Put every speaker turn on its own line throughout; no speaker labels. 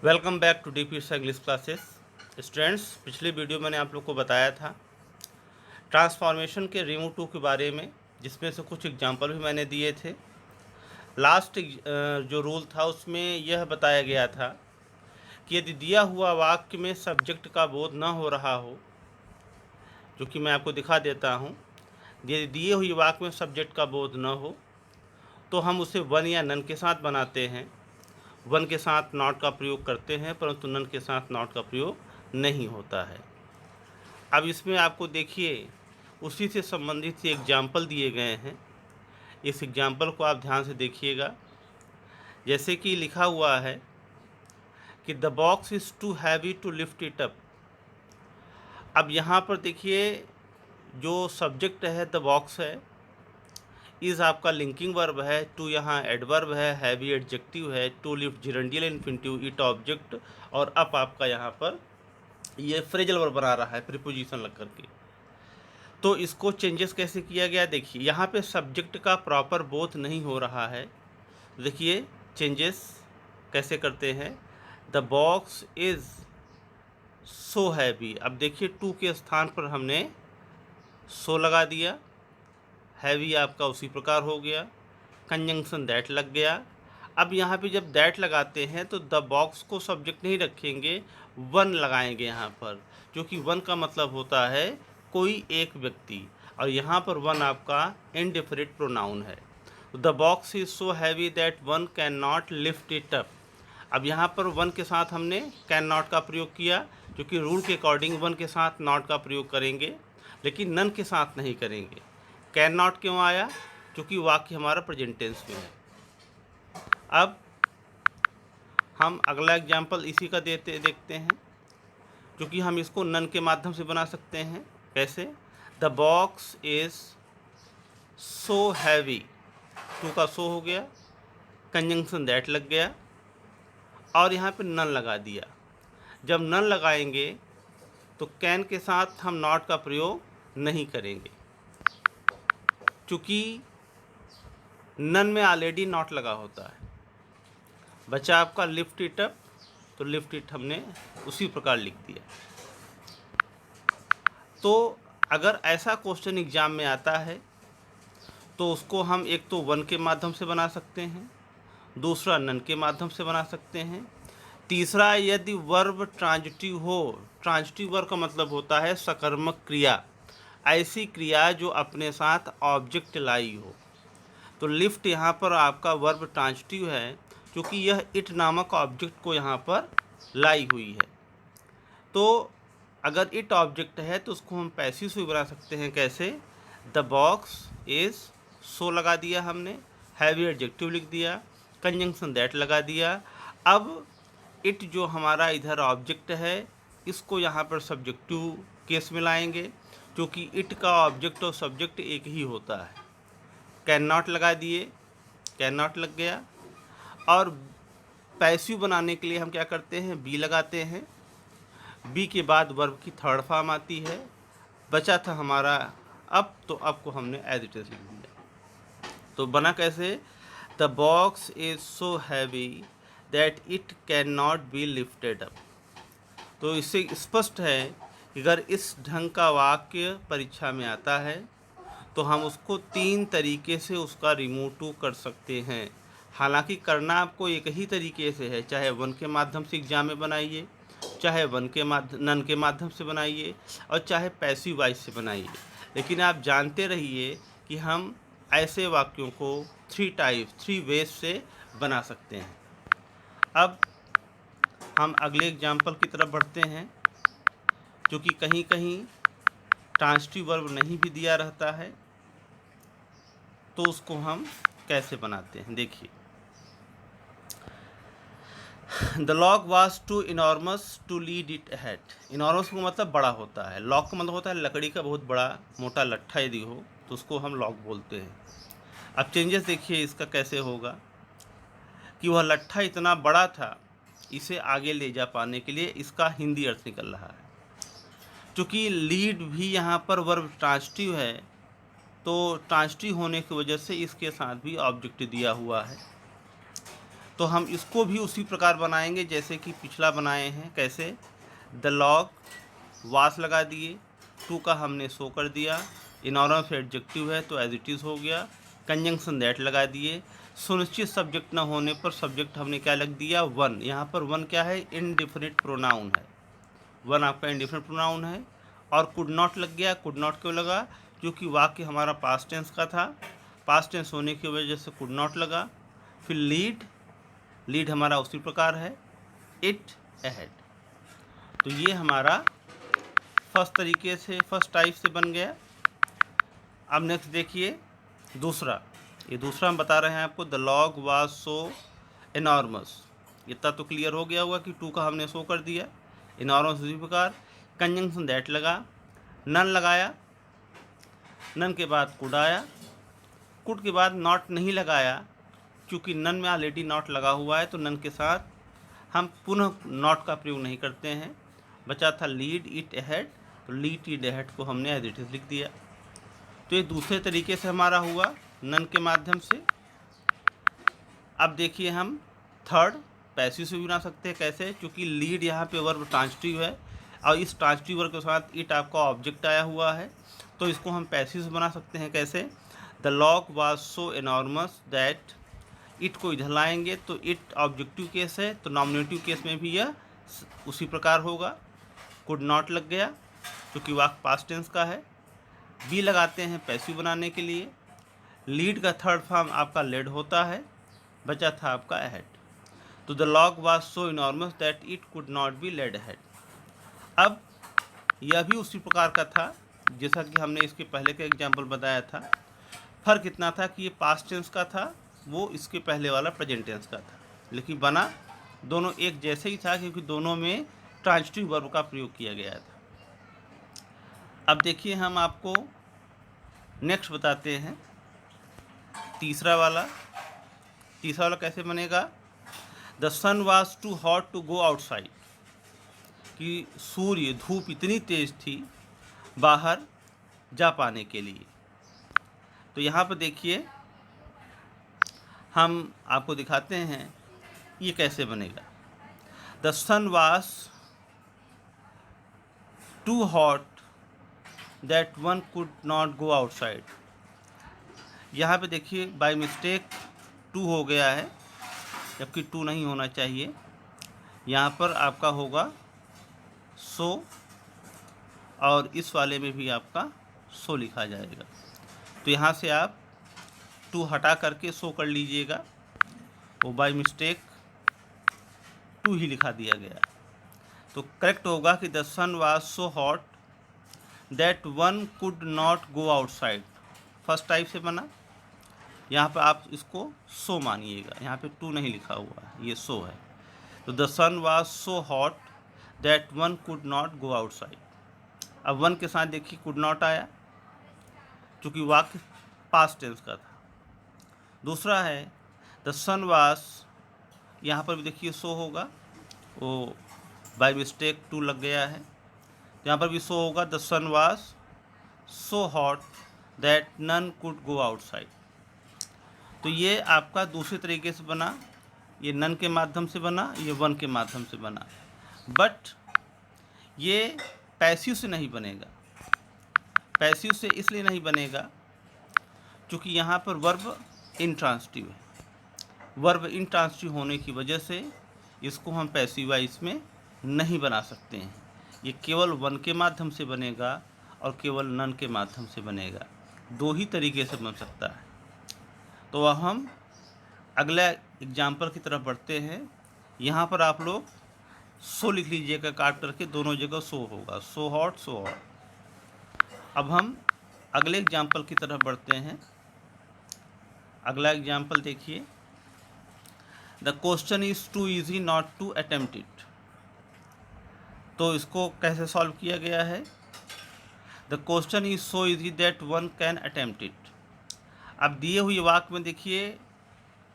Welcome back to DPSC English classes. Students, पिछले video मैंने आप लोग को बताया था ट्रांसफॉर्मेशन के रिमूव टू के बारे में, जिसमें से कुछ एग्जांपल भी मैंने दिए थे। लास्ट जो रूल था उसमें यह बताया गया था कि यदि दिया हुआ वाक्य में सब्जेक्ट का बोध न हो रहा हो, जो कि मैं आपको दिखा देता हूँ। यदि दिए हुए वाक्य में सब्जेक्ट का बोध न हो तो हम उसे वन या नन के साथ बनाते हैं। वन के साथ नॉट का प्रयोग करते हैं, परंतु नन के साथ नॉट का प्रयोग नहीं होता है। अब इसमें आपको देखिए उसी से संबंधित एग्जाम्पल दिए गए हैं। इस एग्जाम्पल को आप ध्यान से देखिएगा। जैसे कि लिखा हुआ है कि the box is too heavy to lift it up. अब यहाँ पर देखिए जो सब्जेक्ट है द बॉक्स है, इज़ आपका लिंकिंग वर्ब है, टू यहाँ एडवर्ब है, हैवी एडजेक्टिव है, to lift gerundial infinitive, it object, और अप आपका यहाँ पर ये फ्रेजल वर्ब बना रहा है प्रीपोजिशन लग करके। तो इसको चेंजेस कैसे किया गया देखिए, यहाँ पे सब्जेक्ट का प्रॉपर बोथ नहीं हो रहा है। देखिए चेंजेस कैसे करते हैं। The box is so heavy. अब देखिए टू के स्थान पर हमने सो लगा दिया, हैवी आपका उसी प्रकार हो गया, कंजंक्शन दैट लग गया। अब यहाँ पे जब दैट लगाते हैं तो द बॉक्स को सब्जेक्ट नहीं रखेंगे, वन लगाएंगे यहाँ पर, क्योंकि वन का मतलब होता है कोई एक व्यक्ति, और यहाँ पर वन आपका इंडिफरेंट प्रोनाउन है। The box is so heavy that one can not lift it up. अब यहाँ पर वन के साथ हमने कैन नॉट का प्रयोग किया, क्योंकि रूल के अकॉर्डिंग वन के साथ नॉट का प्रयोग करेंगे, लेकिन नन के साथ नहीं करेंगे। कैन नॉट क्यों आया? क्योंकि वाक्य हमारा प्रेजेंट टेंस में है। अब हम अगला एग्जाम्पल इसी का देखते हैं, क्योंकि हम इसको नन के माध्यम से बना सकते हैं। कैसे? The box is so heavy, too का सो हो गया, कंजंक्शन दैट लग गया, और यहाँ पे नन लगा दिया। जब नन लगाएंगे तो कैन के साथ हम नॉट का प्रयोग नहीं करेंगे, क्योंकि नन में ऑलरेडी नॉट लगा होता है। बचा आपका लिफ्ट इट अप, तो लिफ्ट इट हमने उसी प्रकार लिख दिया। तो अगर ऐसा क्वेश्चन एग्जाम में आता है तो उसको हम एक तो वन के माध्यम से बना सकते हैं, दूसरा नन के माध्यम से बना सकते हैं, तीसरा यदि वर्ब ट्रांजिटिव हो। ट्रांजिटिव वर्ब का मतलब होता है सकर्मक क्रिया, ऐसी क्रिया जो अपने साथ ऑब्जेक्ट लाई हो। तो लिफ्ट यहाँ पर आपका वर्ब ट्रांजिटिव है, क्योंकि यह इट नामक ऑब्जेक्ट को यहाँ पर लाई हुई है। तो अगर इट ऑब्जेक्ट है तो उसको हम पैसिव से बना सकते हैं। कैसे? द बॉक्स इज़ सो लगा दिया हमने, हैवी एडजेक्टिव लिख दिया, कंजंक्शन दैट लगा दिया। अब इट जो हमारा इधर ऑब्जेक्ट है, इसको यहाँ पर सब्जेक्टिव केस में लाएंगे, क्योंकि इट का ऑब्जेक्ट और सब्जेक्ट एक ही होता है। कैन नॉट लगा दिए, कैन नॉट लग गया। और पैसिव बनाने के लिए हम क्या करते हैं? बी लगाते हैं। बी के बाद वर्ब की थर्ड फॉर्म आती है। बचा था हमारा अप, तो अप को हमने एज इट इज लिख दिया। तो बना कैसे? The box is so heavy that it can not be lifted up. तो इससे स्पष्ट है कि अगर इस ढंग का वाक्य परीक्षा में आता है तो हम उसको तीन तरीके से उसका रिमूव टू कर सकते हैं। हालांकि करना आपको एक ही तरीके से है, चाहे वन के माध्यम से एग्जाम में बनाइए, चाहे नन के माध्यम से बनाइए, और चाहे पैसिव वाइज से बनाइए। लेकिन आप जानते रहिए कि हम ऐसे वाक्यों को थ्री वेज से बना सकते हैं। अब हम अगले एग्जाम्पल की तरफ बढ़ते हैं, क्योंकि कहीं कहीं ट्रांजिटिव वर्ब नहीं भी दिया रहता है, तो उसको हम कैसे बनाते हैं देखिए। The log was too enormous to lead it ahead. Enormous का मतलब बड़ा होता है, लॉग का मतलब होता है लकड़ी का बहुत बड़ा मोटा लट्ठा यदि हो तो उसको हम लॉग बोलते हैं। अब चेंजेस देखिए इसका कैसे होगा कि वह लट्ठा इतना बड़ा था, इसे आगे ले जा पाने के लिए इसका हिंदी अर्थ निकल रहा है। क्योंकि लीड भी यहाँ पर वर्ब ट्रांजिटिव है, तो ट्रांजिटिव होने की वजह से इसके साथ भी ऑब्जेक्ट दिया हुआ है। तो हम इसको भी उसी प्रकार बनाएंगे जैसे कि पिछला बनाए हैं। कैसे? द लॉग वास लगा दिए, टू का हमने सो कर दिया, इनॉर्मस एडजेक्टिव है तो एज इट इज़ हो गया, कंजंक्शन दैट लगा दिए। सुनिश्चित सब्जेक्ट न होने पर सब्जेक्ट हमने क्या लग दिया? वन। यहाँ पर वन क्या है? इनडिफिनिट प्रोनाउन है। वन आपका इनडिफिनिट प्रोनाउन है। और कुड नॉट लग गया। कुड नॉट क्यों लगा? क्योंकि वाक्य हमारा पास्ट टेंस का था, पास्ट टेंस होने की वजह से कुड नॉट लगा। फिर लीड, लीड हमारा उसी प्रकार है, इट अहेड। तो ये हमारा फर्स्ट तरीके से, फर्स्ट टाइप से बन गया। अब नेक्स्ट देखिए दूसरा। ये दूसरा हम बता रहे हैं आपको, the log was so enormous. इतना तो क्लियर हो गया होगा कि टू का हमने सो कर दिया, इनॉर्मस उसी प्रकार। कंजंक्शन दैट लगा, नन लगाया, नन के बाद कुड आया, कुड के बाद नॉट नहीं लगाया क्योंकि नन में ऑलरेडी नॉट लगा हुआ है, तो नन के साथ हम पुनः नॉट का प्रयोग नहीं करते हैं। बचा था लीड इट अहेड, तो लीड इट अहेड को हमने एज इट इज लिख दिया। तो ये दूसरे तरीके से हमारा हुआ, नन के माध्यम से। अब देखिए हम थर्ड पैसिव से भी बना सकते हैं। कैसे? क्योंकि लीड यहाँ पे वर्ब ट्रांजिटिव है और इस ट्रांजिटिव वर्ब के साथ इट आपका ऑब्जेक्ट आया हुआ है, तो इसको हम पैसिव से बना सकते हैं। कैसे? The log was so enormous that, it को इधर लाएंगे तो इट ऑब्जेक्टिव केस है, तो नॉमिनेटिव केस में भी यह उसी प्रकार होगा। कुड नॉट लग गया क्योंकि वाक्य पास्ट टेंस का है। बी लगाते हैं पैसिव बनाने के लिए। लीड का थर्ड फॉर्म आपका लेड होता है। बचा था आपका अहेड। तो the log was so enormous that it could not be led ahead. अब यह भी उसी प्रकार का था जैसा कि हमने इसके पहले का एग्जाम्पल बताया था। फर्क इतना था कि ये पास्ट टेंस का था, वो इसके पहले वाला प्रेजेंट टेंस का था, लेकिन बना दोनों एक जैसे ही था क्योंकि दोनों में ट्रांजिटिव वर्ब का प्रयोग किया गया था। अब देखिए हम आपको नेक्स्ट बताते हैं तीसरा वाला। तीसरा वाला कैसे बनेगा? The sun was too hot to go outside, कि सूर्य धूप इतनी तेज थी बाहर जा पाने के लिए। तो यहाँ पर देखिए हम आपको दिखाते हैं ये कैसे बनेगा। The sun was too hot that one could not go outside. यहाँ पे देखिए बाय मिस्टेक टू हो गया है, जबकि टू नहीं होना चाहिए। यहाँ पर आपका होगा सो, और इस वाले में भी आपका सो लिखा जाएगा। तो यहाँ से आप टू हटा करके सो कर लीजिएगा, वो बाय मिस्टेक टू ही लिखा दिया गया। तो करेक्ट होगा कि the sun was so hot that one could not go outside. First type से बना। यहाँ पर आप इसको सो मानिएगा, यहाँ पे टू नहीं लिखा हुआ है, ये सो है। तो the sun was so hot that one could not go outside. अब वन के साथ देखिए कुड नॉट आया क्योंकि वाक्य पास्ट टेंस का था। दूसरा है द सन वाज, यहाँ पर भी देखिए सो होगा, वो बाय मिस्टेक टू लग गया है, यहाँ पर भी सो होगा। The sun was so hot that none could go outside. तो ये आपका दूसरे तरीके से बना, ये नन के माध्यम से बना, ये वन के माध्यम से बना। बट ये पैसिव से नहीं बनेगा। पैसिव से इसलिए नहीं बनेगा क्योंकि यहाँ पर वर्ब इंट्रांसिटिव है। वर्ब इंट्रांसिटिव होने की वजह से इसको हम पैसिव वाइज में नहीं बना सकते हैं। ये केवल वन के माध्यम से बनेगा और केवल नन के माध्यम से बनेगा। दो ही तरीके से बन सकता है। तो अब हम अगला एग्जाम्पल की तरफ बढ़ते हैं। यहाँ पर आप लोग सो लिख लीजिएगा, काट करके दोनों जगह सो होगा, सो हॉट सो हॉट। अब हम अगले एग्जाम्पल की तरफ बढ़ते हैं। अगला एग्जाम्पल देखिए, the question is too easy not to attempt it. तो इसको कैसे सॉल्व किया गया है? The question is so easy that one can attempt it. अब दिए हुए वाक्य में देखिए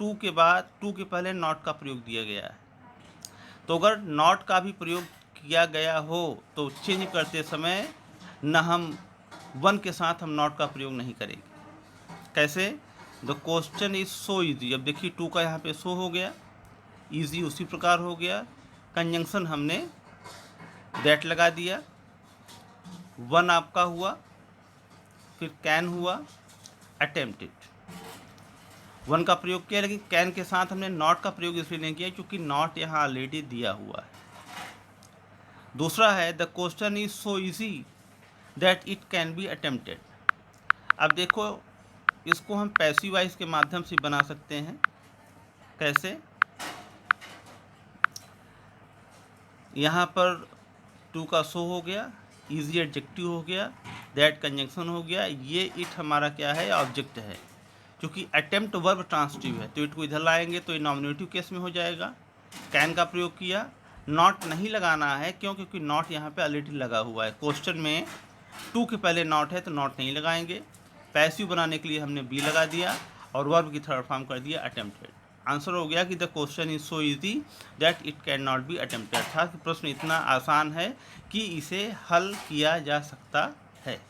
टू के बाद, टू के पहले नॉट का प्रयोग दिया गया है। तो अगर नॉट का भी प्रयोग किया गया हो तो चेंज करते समय न हम वन के साथ हम नॉट का प्रयोग नहीं करेंगे। कैसे? The question is so easy. अब देखिए टू का यहाँ पे सो हो गया, ईजी उसी प्रकार हो गया। कंजंक्शन हमने दैट लगा दिया, वन आपका हुआ, फिर कैन हुआ, अटेम्प्टेड। वन का प्रयोग किया, लेकिन कैन के साथ हमने नॉट का प्रयोग इसलिए नहीं किया क्योंकि नॉट यहाँ ऑलरेडी दिया हुआ है। दूसरा है the question is so easy that it can B attempted. अब देखो, इसको हम पैसिव वॉइस के माध्यम से बना सकते हैं। कैसे? यहाँ पर टू का सो हो गया, इजी एडजेक्टिव हो गया, दैट कंजंक्शन हो गया, ये इट हमारा क्या है? ऑब्जेक्ट है। क्योंकि अटेम्प्ट वर्ब ट्रांसिटिव है तो इट को इधर लाएंगे तो ये नॉमिनेटिव केस में हो जाएगा। कैन का प्रयोग किया, नॉट नहीं लगाना है, क्यों? क्योंकि नॉट यहाँ पे ऑलरेडी लगा हुआ है। क्वेश्चन में टू के पहले नॉट है तो नॉट नहीं लगाएंगे। पैसिव बनाने के लिए हमने बी लगा दिया और वर्ब की थर्ड फॉर्म कर दिया अटेम्प्टेड। आंसर हो गया कि the question is so easy that it can not B attempted. अर्थात प्रश्न इतना आसान है कि इसे हल किया जा सकता है।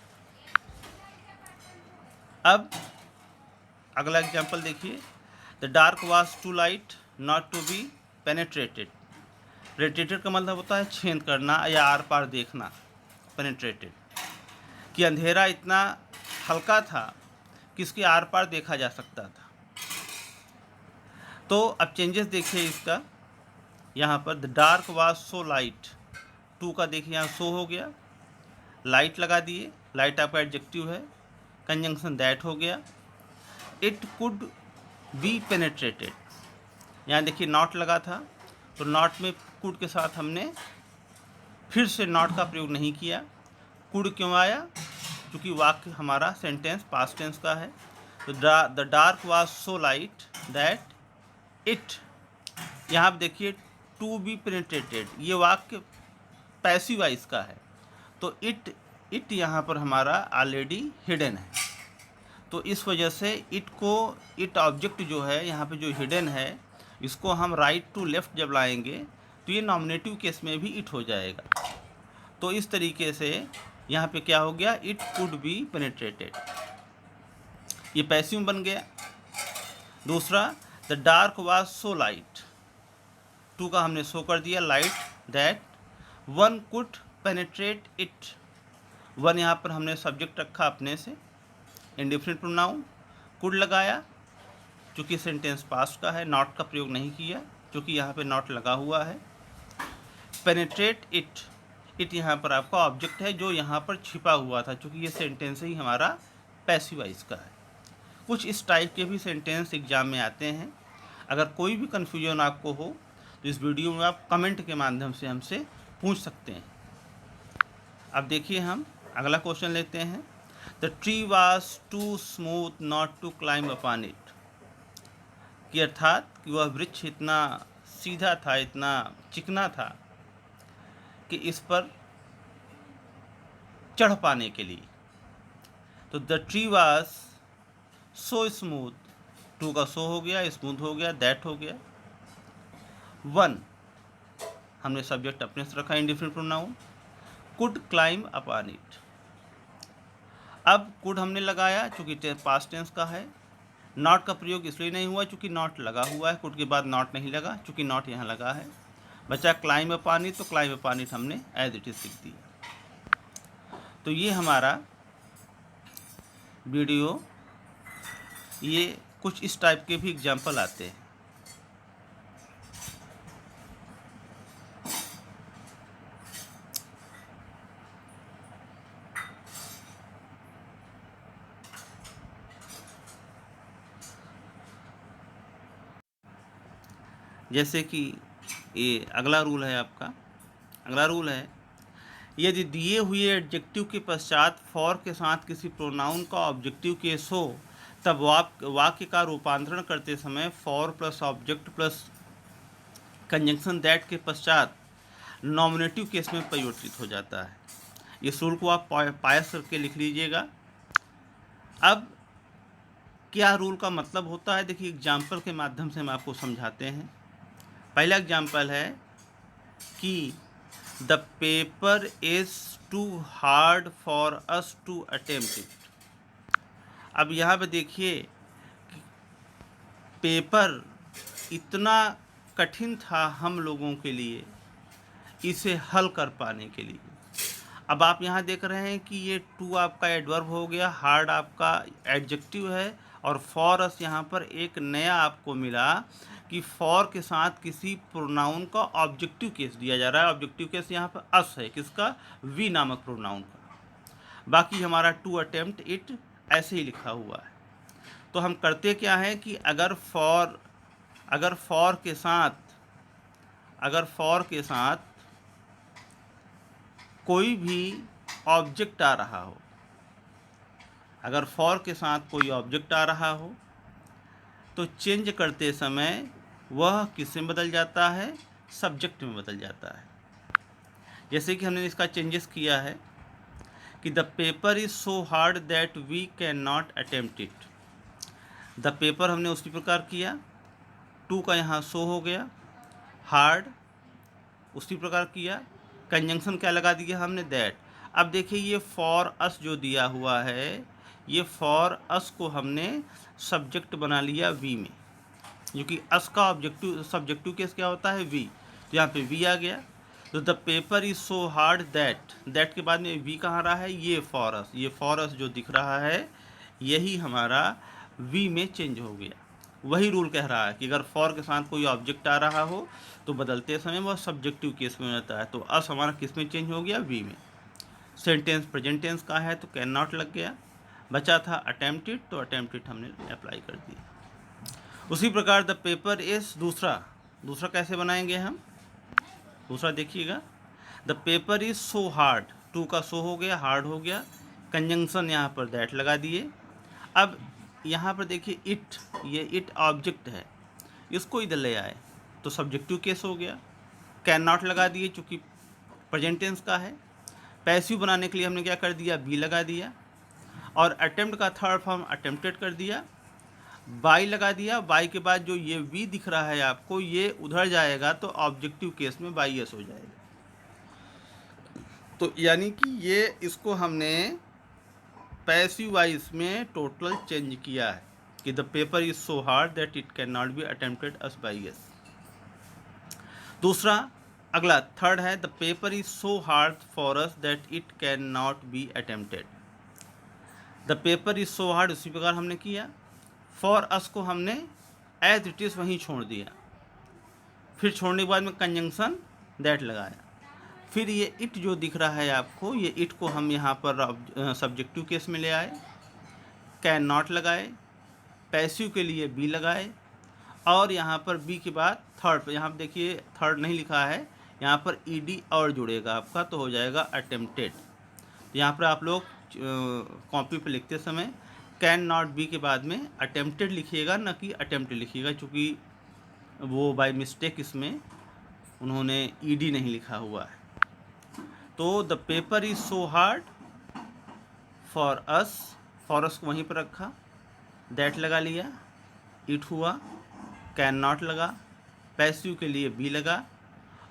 अब अगला एग्जाम्पल देखिए। The dark was too light not to be penetrated. Penetrated का मतलब होता है छेद करना या आर पार देखना। पेनेट्रेटेड कि अंधेरा इतना हल्का था कि इसके आर पार देखा जा सकता था। तो अब चेंजेस देखिए इसका। यहाँ पर the dark was so light, too का देखिए यहाँ सो हो गया, लाइट लगा दिए, लाइट आपका एडजेक्टिव है, कंजंक्शन दैट हो गया। इट कुड बी पेनेट्रेटेड, यहाँ देखिए नॉट लगा था तो नॉट में कुड के साथ हमने फिर से नॉट का प्रयोग नहीं किया। कुड क्यों आया? क्योंकि वाक्य हमारा सेंटेंस पास्ट टेंस का है। तो the dark was so light that it, यहाँ पर देखिए टू बी पेनेट्रेटेड, ये वाक्य पैसिव वॉइस का है तो इट यहाँ पर हमारा ऑलरेडी हिडन है। तो इस वजह से इट ऑब्जेक्ट जो है यहाँ पे जो हिडन है, इसको हम राइट टू लेफ्ट जब लाएंगे तो ये नॉमिनेटिव केस में भी इट हो जाएगा। तो इस तरीके से यहाँ पे क्या हो गया? इट कुड बी पेनेट्रेटेड, ये पैसिव बन गया। दूसरा the dark was so light, too का हमने सो कर दिया, light that one could penetrate it. One यहाँ पर हमने सब्जेक्ट रखा अपने से, इंडिफरेंट प्रोनाउन, कुड लगाया क्योंकि सेंटेंस पास्ट का है, नॉट का प्रयोग नहीं किया क्योंकि यहाँ पे नॉट लगा हुआ है। पेनेट्रेट इट, इट यहाँ पर आपका ऑब्जेक्ट है जो यहाँ पर छिपा हुआ था क्योंकि ये सेंटेंस ही हमारा पैसिव वॉइस का है। कुछ इस टाइप के भी सेंटेंस एग्जाम में आते हैं। अगर कोई भी कन्फ्यूजन आपको हो तो इस वीडियो में आप कमेंट के माध्यम से हमसे पूछ सकते हैं। अब देखिए हम अगला क्वेश्चन लेते हैं। The tree was too smooth not to climb upon it, कि अर्थात कि वह वृक्ष इतना सीधा था, इतना चिकना था कि इस पर चढ़ पाने के लिए। तो the tree was so smooth, too का सो हो गया, स्मूथ हो गया, दैट हो गया। वन हमने सब्जेक्ट अपने से रखा, indifferent pronoun, could climb upon it. अब कुड हमने लगाया क्योंकि पास्ट टेंस का है। नॉट का प्रयोग इसलिए नहीं हुआ क्योंकि नॉट लगा हुआ है, कुड के बाद नॉट नहीं लगा क्योंकि नॉट यहाँ लगा है। बचा क्लाइंब अपॉन इट, तो क्लाइंब अपॉन इट हमने एज इट इज लिख दिया। तो ये हमारा वीडियो, ये कुछ इस टाइप के भी एग्जाम्पल आते हैं। जैसे कि ये अगला रूल है आपका। अगला रूल है, यदि दिए हुए एडजेक्टिव के पश्चात फॉर के साथ किसी प्रोनाउन का ऑब्जेक्टिव केस हो तब वाक्य का रूपांतरण करते समय for plus object plus conjunction that के पश्चात नॉमिनेटिव केस में परिवर्तित हो जाता है। इस रूल को आप पायस करके लिख लीजिएगा। अब क्या रूल का मतलब होता है, देखिए एग्जाम्पल के माध्यम से हम आपको समझाते हैं। पहला एग्जाम्पल है कि the paper is too hard for us to attempt it. अब यहाँ पे देखिए पेपर इतना कठिन था हम लोगों के लिए इसे हल कर पाने के लिए। अब आप यहाँ देख रहे हैं कि ये टू आपका एडवर्ब हो गया, हार्ड आपका एडजेक्टिव है, और फॉर अस यहाँ पर एक नया आपको मिला कि फॉर के साथ किसी प्रोनाउन का ऑब्जेक्टिव केस दिया जा रहा है। ऑब्जेक्टिव केस यहाँ पर अस है, किसका? वी नामक प्रोनाउन का। बाकी हमारा टू अटेम्प्ट इट ऐसे ही लिखा हुआ है। तो हम करते क्या है कि अगर फॉर के साथ कोई भी ऑब्जेक्ट आ रहा हो, अगर फॉर के साथ कोई ऑब्जेक्ट आ रहा हो तो चेंज करते समय वह किस में बदल जाता है? सब्जेक्ट में बदल जाता है। जैसे कि हमने इसका चेंजेस किया है कि the paper is so hard that we can not attempt it. The paper हमने उसी प्रकार किया, टू का यहाँ सो हो गया, हार्ड उसी प्रकार किया, कंजंक्शन क्या लगा दिया हमने? दैट। अब देखिए ये फॉर अस जो दिया हुआ है, ये फॉर अस को हमने सब्जेक्ट बना लिया वी में, क्योंकि अस का सब्जेक्टिव केस क्या होता है? वी। तो यहाँ पे वी आ गया। तो the paper is so hard that के बाद में वी कहाँ रहा है? ये फॉर अस। ये फॉर अस जो दिख रहा है यही हमारा वी में चेंज हो गया। वही रूल कह रहा है कि अगर फॉर के साथ कोई ऑब्जेक्ट आ रहा हो तो बदलते समय वह सब्जेक्टिव केस में रहता है। तो अस हमारा किस में चेंज हो गया? वी में। सेंटेंस प्रेजेंट टेंस का है तो कैन नॉट लग गया। बचा था अटेम्प्टेड, तो अटेम्प्टेड हमने अप्लाई कर दिया। उसी प्रकार द पेपर इज दूसरा कैसे बनाएंगे हम? दूसरा देखिएगा, the paper is so hard, too का सो हो गया, हार्ड हो गया, कंजंक्शन यहाँ पर दैट लगा दिए। अब यहाँ पर देखिए इट, ये इट ऑब्जेक्ट है, इसको इधर ले आए तो सब्जेक्टिव केस हो गया। कैन नॉट लगा दिए चूँकि प्रेजेंट टेंस का है। पैसिव बनाने के लिए हमने क्या कर दिया? बी लगा दिया। और अटेम्प्ट का थर्ड फॉर्म अटेम्प्टेड कर दिया, बाई लगा दिया। बाई के बाद जो ये वी दिख रहा है आपको, ये उधर जाएगा तो ऑब्जेक्टिव केस में बाई एस हो जाएगा। तो यानी कि ये इसको हमने पैसिव वॉइस में टोटल चेंज किया है कि the paper is so hard that it can not B attempted us by S. दूसरा अगला थर्ड है, the paper is so hard for us that it can not B attempted. The paper is so hard उसी प्रकार हमने किया। For us को हमने as it is वहीं छोड़ दिया, फिर छोड़ने के बाद में कंजंक्शन दैट लगाया। फिर ये इट जो दिख रहा है आपको, ये इट को हम यहाँ पर सब्जेक्टिव केस में ले आए, कैन नॉट लगाए, पैसिव के लिए बी लगाए, और यहाँ पर बी के बाद थर्ड, यहाँ पर देखिए थर्ड नहीं लिखा है, यहाँ पर ईडी और जुड़ेगा आपका तो हो जाएगा अटेम्प्टेड। तो यहाँ पर आप लोग कॉपी पे लिखते समय कैन नॉट बी के बाद में अटेम्प्टेड लिखिएगा, न कि अटेम्प्टेड लिखिएगा, क्योंकि वो बाय मिस्टेक इसमें उन्होंने ईडी नहीं लिखा हुआ है। तो the paper is so hard for अस को वहीं पर रखा, दैट लगा लिया, इट हुआ, कैन नॉट लगा, पैसिव के लिए बी लगा,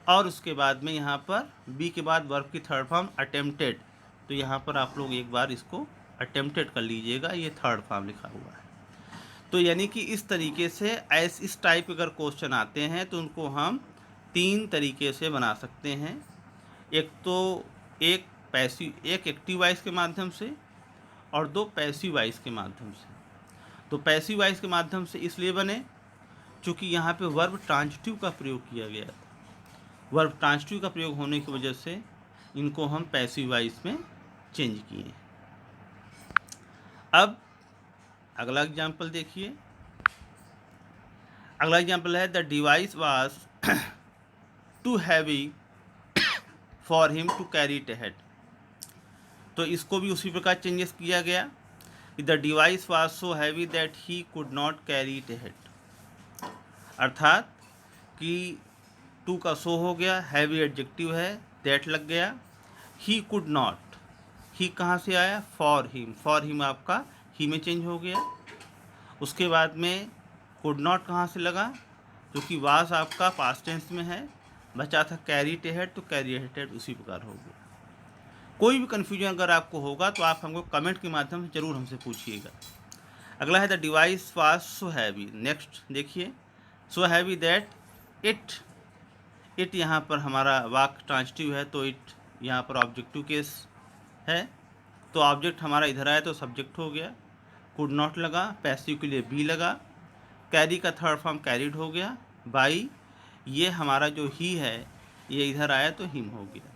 और उसके बाद में यहाँ पर बी के बाद वर्ब की थर्ड फॉर्म अटेम्प्टेड। तो यहाँ पर आप लोग एक बार इसको अटेम्प्टेड कर लीजिएगा, ये थर्ड फॉर्म लिखा हुआ है। तो यानी कि इस तरीके से इस टाइप अगर क्वेश्चन आते हैं तो उनको हम 3 तरीके से बना सकते हैं। एक तो एक एक्टिव वॉइस के माध्यम से और 2 पैसिव वॉइस के माध्यम से। तो पैसिव वॉइस के माध्यम से इसलिए बने क्योंकि यहाँ पे वर्ब ट्रांजिटिव का प्रयोग किया गया था। वर्ब ट्रांजिटिव का प्रयोग होने की वजह से इनको हम पैसिव वॉइस में चेंज किए। अब अगला एग्जाम्पल देखिए। अगला एग्जाम्पल है, the device was too heavy for him to carry it ahead. तो इसको भी उसी प्रकार चेंजेस किया गया कि the device was so heavy that he could not carry it ahead, अर्थात कि टू का सो हो गया, हैवी एडजेक्टिव है, दैट लग गया, ही कुड नॉट, ही कहाँ से आया? फॉर हिम आपका ही में चेंज हो गया। उसके बाद में कुड नॉट कहाँ से लगा? क्योंकि वाज आपका पास्ट टेंस में है, बचा था कैरी इट अहेड, तो कैरी इट अहेड उसी प्रकार हो गया। कोई भी कन्फ्यूजन अगर आपको होगा तो आप हमको कमेंट के माध्यम से ज़रूर हमसे पूछिएगा। अगला है, the device was so heavy. Next देखिए, सो हैवी दैट इट यहाँ पर हमारा वाक्य ट्रांजिटिव है, तो इट यहाँ पर ऑब्जेक्टिव केस है, तो ऑब्जेक्ट हमारा इधर आया तो सब्जेक्ट हो गया। कुड नॉट लगा, पैसिव के लिए बी लगा। कैरी का थर्ड फॉर्म कैरिड हो गया। बाई, ये हमारा जो ही है ये इधर आया तो हिम हो गया,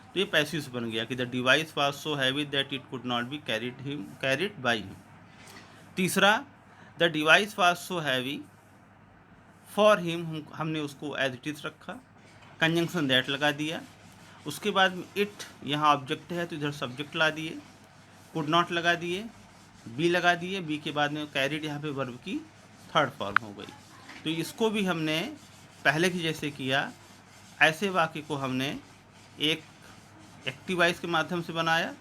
तो ये पैसिव से बन गया कि the device was so heavy that it could not be carried by him. तीसरा, the device was so heavy for him, हमने उसको एज इट इज रखा, कंजंक्शन दैट लगा दिया। उसके बाद में इट यहाँ ऑब्जेक्ट है तो इधर सब्जेक्ट ला दिए, कुड नॉट लगा दिए, बी लगा दिए, बी के बाद में कैरिड यहाँ पे वर्ब की थर्ड फॉर्म हो गई। तो इसको भी हमने पहले की जैसे किया, ऐसे वाक्य को हमने एक एक्टिव वॉइस के माध्यम से बनाया,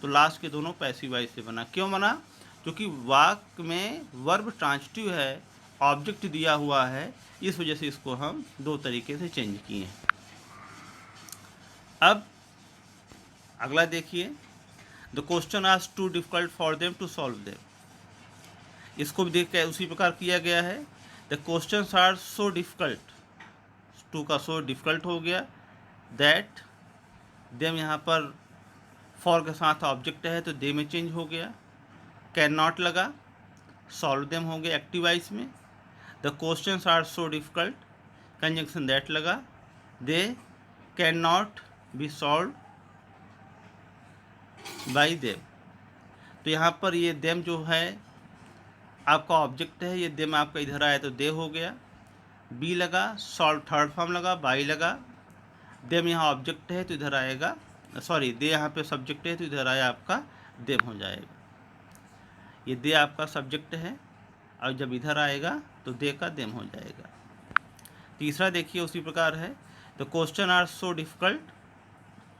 तो लास्ट के दोनों पैसिव वॉइस से बना। क्यों बना? क्योंकि वाक्य में वर्ब ट्रांजिटिव है, ऑब्जेक्ट दिया हुआ है, इस वजह से इसको हम दो तरीके से चेंज किए हैं। अब अगला देखिए, the question are too difficult for them to solve them. इसको भी देख के उसी प्रकार किया गया है। The question are so difficult, too का सो डिफिकल्ट हो गया, दैट देम यहाँ पर फॉर के साथ ऑब्जेक्ट है तो दे में चेंज हो गया। कैन नॉट लगा, सॉल्व देम हो गया एक्टिव वॉइस में। The question are so difficult, conjunction that लगा, they can not be solve by them. तो यहाँ पर ये देम जो है आपका ऑब्जेक्ट है, ये देम आपका इधर आया तो दे हो गया, बी लगा, सॉल्व थर्ड फॉर्म लगा, बाई लगा, देम यहाँ ऑब्जेक्ट है तो इधर आएगा, सॉरी दे यहाँ पे सब्जेक्ट है तो इधर आया आपका देम हो जाएगा। ये दे आपका सब्जेक्ट है और जब इधर आएगा तो दे का देम हो जाएगा। तीसरा देखिए उसी प्रकार है, तो question are so difficult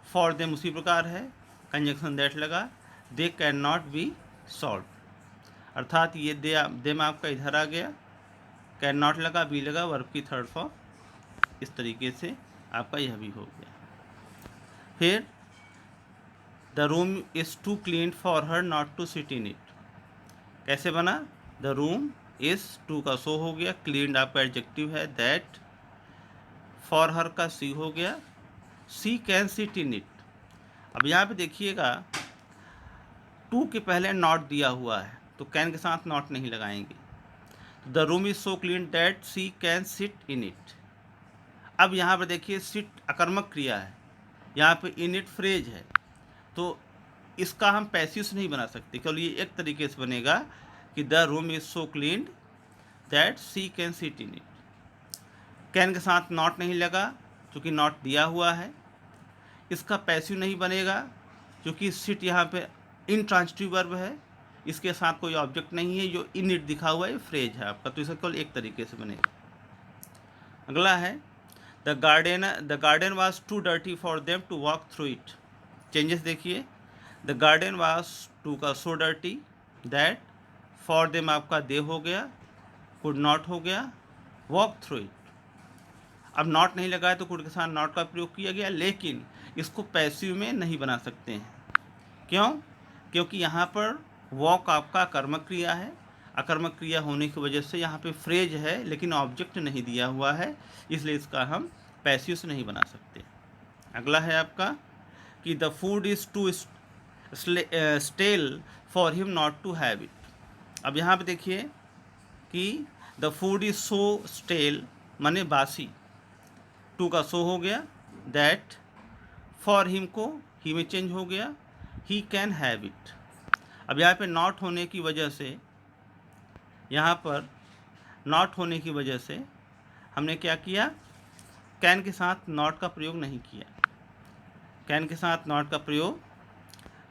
for them उसी प्रकार है, कंजंक्शन दैट लगा, they can not be solve, अर्थात ये देम आपका इधर आ गया, कैन नॉट लगा, बी लगा, वर्ब की थर्ड फॉर्म, इस तरीके से आपका यह भी हो गया। फिर the room is too clean for her not to sit in it, कैसे बना? द रूम इज़ टू का सो हो गया, क्लीन आपका एडजेक्टिव है, दैट फॉर हर का सी हो गया, सी कैन सिट इन इट। अब यहाँ पे देखिएगा टू के पहले नॉट दिया हुआ है तो कैन के साथ नॉट नहीं लगाएंगे। The room is so clean that she can sit in it. अब यहाँ पर देखिए सिट अकर्मक क्रिया है, यहाँ पे इन इट फ्रेज है, तो इसका हम पैसिव से नहीं बना सकते, केवल ये एक तरीके से बनेगा कि the room is so clean that she can sit in it. Can के साथ नॉट नहीं लगा क्योंकि नॉट दिया हुआ है, इसका पैसिव नहीं बनेगा क्योंकि सिट यहाँ पे इनट्रांजिटिव वर्ब है, इसके साथ कोई ऑब्जेक्ट नहीं है, जो इन इट दिखा हुआ है फ्रेज है आपका, तो इसका केवल एक तरीके से बनेगा। अगला है the garden was too dirty for them to walk through it. Changes देखिए, द गार्डन वाज टू का so dirty, that for them आपका दे हो गया, कुड नॉट हो गया, वॉक थ्रू इट। अब नॉट नहीं लगाया तो कुड के साथ नॉट का प्रयोग किया गया, लेकिन इसको पैसिव में नहीं बना सकते हैं। क्यों? क्योंकि यहाँ पर वॉक आपका कर्मक क्रिया है, अकर्मक क्रिया होने की वजह से यहाँ पे फ्रेज है लेकिन ऑब्जेक्ट नहीं दिया हुआ है, इसलिए इसका हम पैसिव से नहीं बना सकते। अगला है आपका कि the food is too stale for him not to have it. अब यहाँ पे देखिए कि the food is so stale माने बासी, टू का सो हो गया, दैट फॉर हिम को ही में चेंज हो गया, ही कैन हैव इट। अब यहाँ पे नॉट होने की वजह से, यहाँ पर नॉट होने की वजह से हमने क्या किया, कैन के साथ नॉट का प्रयोग नहीं किया, कैन के साथ नॉट का प्रयोग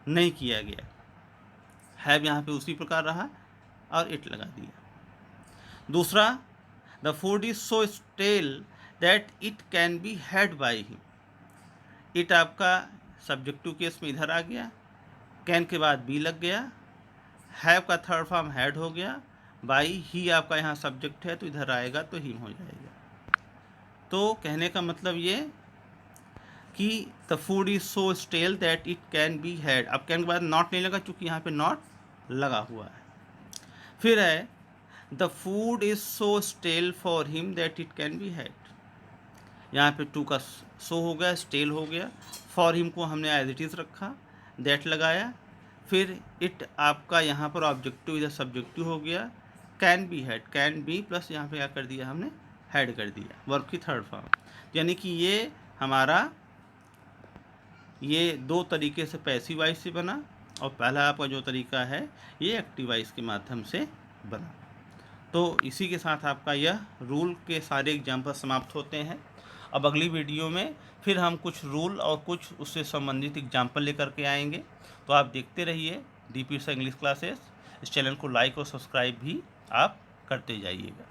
नहीं किया गया, हैव यहाँ पे उसी प्रकार रहा और इट लगा दिया। दूसरा, the food is so stale that it can be had by him. It आपका सब्जेक्टिव केस में इधर आ गया, कैन के बाद बी लग गया, हैव का थर्ड फॉर्म हैड हो गया, बाई ही आपका यहाँ सब्जेक्ट है तो इधर आएगा तो हिम हो जाएगा। तो कहने का मतलब ये कि the food is so stale that it can be had. अब कैन के बाद नॉट नहीं लगा चूँकि यहाँ पे नॉट लगा हुआ है। फिर है the food is so stale for him that it can be had. यहाँ पे टू का सो हो गया, स्टेल हो गया। फॉर हिम को हमने एज इट इज़ रखा, दैट लगाया। फिर इट आपका यहाँ पर ऑब्जेक्टिव इधर सब्जेक्टिव हो गया। Can be had, can be plus यहाँ पे क्या कर दिया हमने, हैड कर दिया, वर्ब की थर्ड फॉर्म। यानी कि ये हमारा ये दो तरीके से पैसिव वॉइस से बना, और पहला आपका जो तरीका है ये एक्टिव वॉइस के माध्यम से बना। तो इसी के साथ आपका यह रूल के सारे एग्जाम्पल समाप्त होते हैं। अब अगली वीडियो में फिर हम कुछ रूल और कुछ उससे संबंधित एग्जाम्पल लेकर के आएंगे। तो आप देखते रहिए दीप ईर्षा इंग्लिश क्लासेस। इस चैनल को लाइक और सब्सक्राइब भी आप करते जाइएगा।